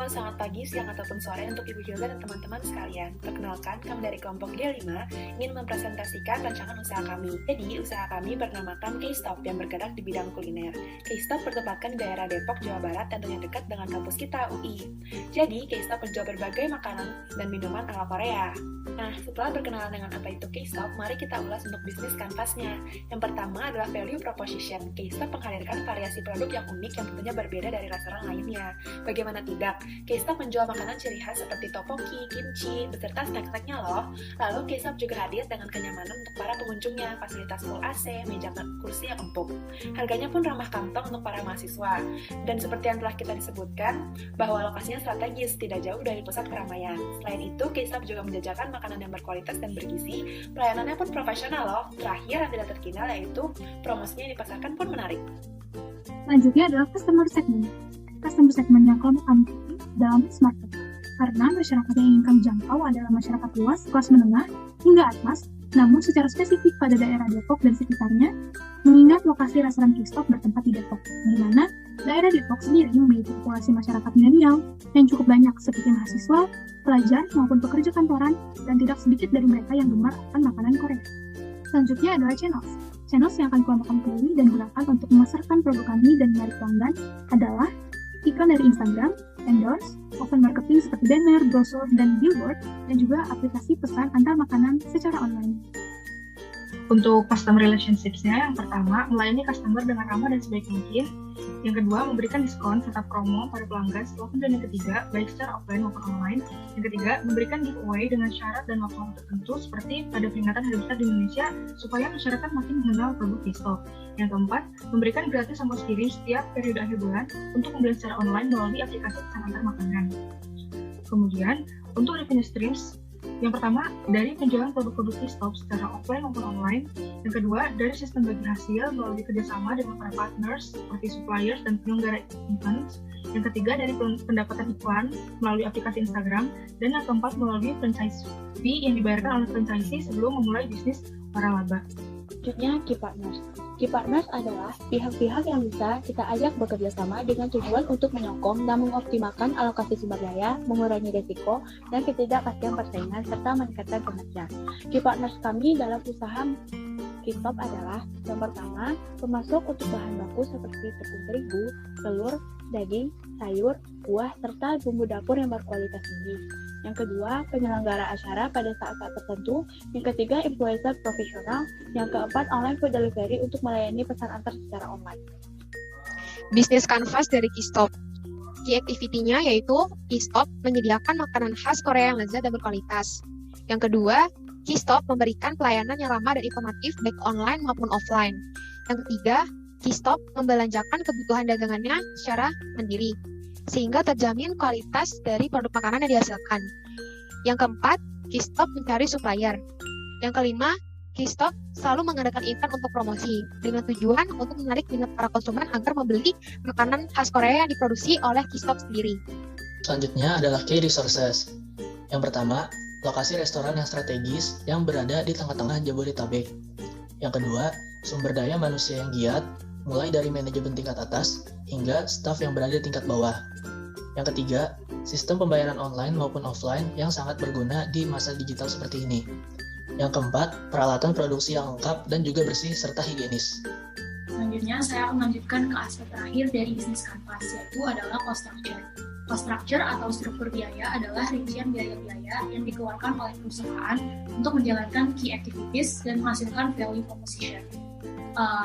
Selamat pagi, siang, ataupun sore untuk Ibu Hilda dan teman-teman sekalian. Perkenalkan, kami dari kelompok G5 ingin mempresentasikan rancangan usaha kami. Jadi, usaha kami bernamakan K-Stop yang bergerak di bidang kuliner. K-Stop bertempatkan di daerah Depok, Jawa Barat, tentunya dekat dengan kampus kita, UI. Jadi, K-Stop menjual berbagai makanan dan minuman ala Korea. Nah, setelah berkenalan dengan apa itu K-Stop, mari kita ulas untuk bisnis kanvasnya. Yang pertama adalah value proposition. K-Stop menghadirkan variasi produk yang unik yang tentunya berbeda dari restoran lainnya. Bagaimana tidak, K-Stop menjual makanan ciri khas seperti tteokbokki, kimchi, beserta snack-snacknya loh. Lalu K-Stop juga hadir dengan kenyamanan untuk para pengunjungnya, fasilitas full AC, meja kursi yang empuk. Harganya pun ramah kantong untuk para mahasiswa. Dan seperti yang telah kita disebutkan, bahwa lokasinya strategis, tidak jauh dari pusat keramaian. Selain itu, K-Stop juga menjajakan makanan yang berkualitas dan bergizi, pelayanannya pun profesional loh. Terakhir yang tidak terkenalah yaitu promosinya yang dipasarkan pun menarik. Selanjutnya adalah customer segment. Customer segment yang kelompok kami pilih dalam market. Karena masyarakat yang ingin kami jangkau adalah masyarakat luas, kelas menengah, hingga atas, namun secara spesifik pada daerah Depok dan sekitarnya, mengingat lokasi restoran K-Stop bertempat di Depok, di mana daerah Depok sendiri memiliki populasi masyarakat milenial yang cukup banyak seperti mahasiswa, pelajar, maupun pekerja kantoran, dan tidak sedikit dari mereka yang gemar akan makanan Korea. Selanjutnya adalah channels. Channels yang akan kelompok kami pilih dan gunakan untuk memasarkan produk kami dan menarik pelanggan adalah iklan dari Instagram, endorse, open marketing seperti banner, brosur, dan billboard, dan juga aplikasi pesan antar makanan secara online. Untuk customer relationship-nya, yang pertama, melayani customer dengan ramah dan sebaik mungkin. Yang kedua, memberikan diskon serta promo pada pelanggan setelah pembelian. Yang ketiga, baik secara offline maupun online. Yang ketiga, memberikan giveaway dengan syarat dan waktu tertentu seperti pada peringatan Hari Besar di Indonesia supaya masyarakat makin mengenal produk K-Stop. Yang keempat, memberikan gratis ongkos kirim setiap periode akhir bulan untuk pembelian secara online melalui aplikasi pesan antar makanan. Kemudian, untuk revenue streams, yang pertama, dari penjualan produk-produk K-Stop secara offline maupun online. Yang kedua, dari sistem bagi hasil melalui kerjasama dengan para partners seperti suppliers dan penyelenggara events. Yang ketiga, dari pendapatan iklan melalui aplikasi Instagram. Dan yang keempat, melalui franchise fee yang dibayarkan oleh franchisee sebelum memulai bisnis waralaba. Selanjutnya, Key Partners. Key Partners adalah pihak-pihak yang bisa kita ajak bekerja sama dengan tujuan untuk menyokong dan mengoptimalkan alokasi sumber daya, mengurangi risiko, dan ketidakpastian persaingan, serta meningkatkan kinerja. Key Partners kami dalam usaha K-Stop adalah yang pertama, pemasok untuk bahan baku seperti tepung terigu, telur, daging, sayur, buah, serta bumbu dapur yang berkualitas tinggi. Yang kedua, penyelenggara acara pada saat-saat tertentu. Yang ketiga, influencer profesional. Yang keempat, online food delivery untuk melayani pesan antar secara online. Bisnis kanvas dari K-Stop. Key activity-nya yaitu K-Stop menyediakan makanan khas Korea yang lezat dan berkualitas. Yang kedua, K-Stop memberikan pelayanan yang ramah dan informatif baik online maupun offline. Yang ketiga, K-Stop membelanjakan kebutuhan dagangannya secara mandiri, sehingga terjamin kualitas dari produk makanan yang dihasilkan. Yang keempat, K-Stop mencari supplier. Yang kelima, K-Stop selalu mengadakan event untuk promosi, dengan tujuan untuk menarik minat para konsumen agar membeli makanan khas Korea yang diproduksi oleh K-Stop sendiri. Selanjutnya adalah key resources. Yang pertama, lokasi restoran yang strategis yang berada di tengah-tengah Jabodetabek. Yang kedua, sumber daya manusia yang giat, mulai dari manajemen tingkat atas hingga staf yang berada di tingkat bawah. Yang ketiga, sistem pembayaran online maupun offline yang sangat berguna di masa digital seperti ini. Yang keempat, peralatan produksi yang lengkap dan juga bersih serta higienis. Selanjutnya, saya akan melanjutkan ke aspek terakhir dari bisnis kanvas, yaitu adalah cost structure. Cost structure atau struktur biaya adalah rincian biaya-biaya yang dikeluarkan oleh perusahaan untuk menjalankan key activities dan menghasilkan value proposition.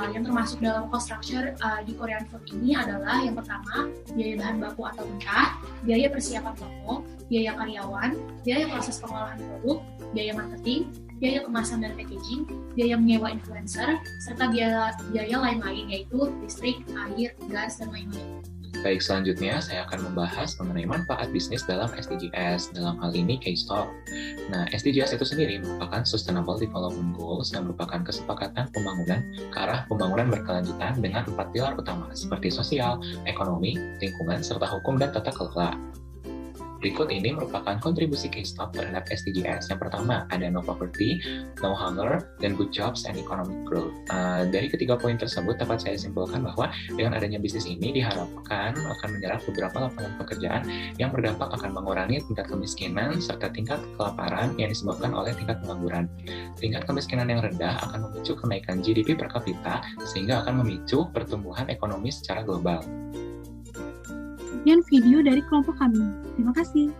Yang termasuk dalam cost structure di Korean food ini adalah yang pertama, biaya bahan baku atau mentah, biaya persiapan toko, biaya karyawan, biaya proses pengolahan produk, biaya marketing, biaya kemasan dan packaging, biaya menyewa influencer, serta biaya lain-lain yaitu listrik, air, gas, dan lain-lain. Baik, selanjutnya saya akan membahas mengenai manfaat bisnis dalam SDGs, dalam hal ini K-Stop. Nah, SDGs itu sendiri merupakan Sustainable Development Goals yang merupakan kesepakatan pembangunan ke arah pembangunan berkelanjutan dengan 4 pilar utama seperti sosial, ekonomi, lingkungan, serta hukum dan tata kelola. Berikut ini merupakan kontribusi K-Stop terhadap SDGs. Yang pertama, ada no poverty, no hunger, dan good jobs and economic growth. Dari ketiga poin tersebut, dapat saya simpulkan bahwa dengan adanya bisnis ini diharapkan akan menyerap beberapa lapangan pekerjaan yang berdampak akan mengurangi tingkat kemiskinan serta tingkat kelaparan yang disebabkan oleh tingkat pengangguran. Tingkat kemiskinan yang rendah akan memicu kenaikan GDP per kapita sehingga akan memicu pertumbuhan ekonomi secara global. Sekian video dari kelompok kami. Terima kasih.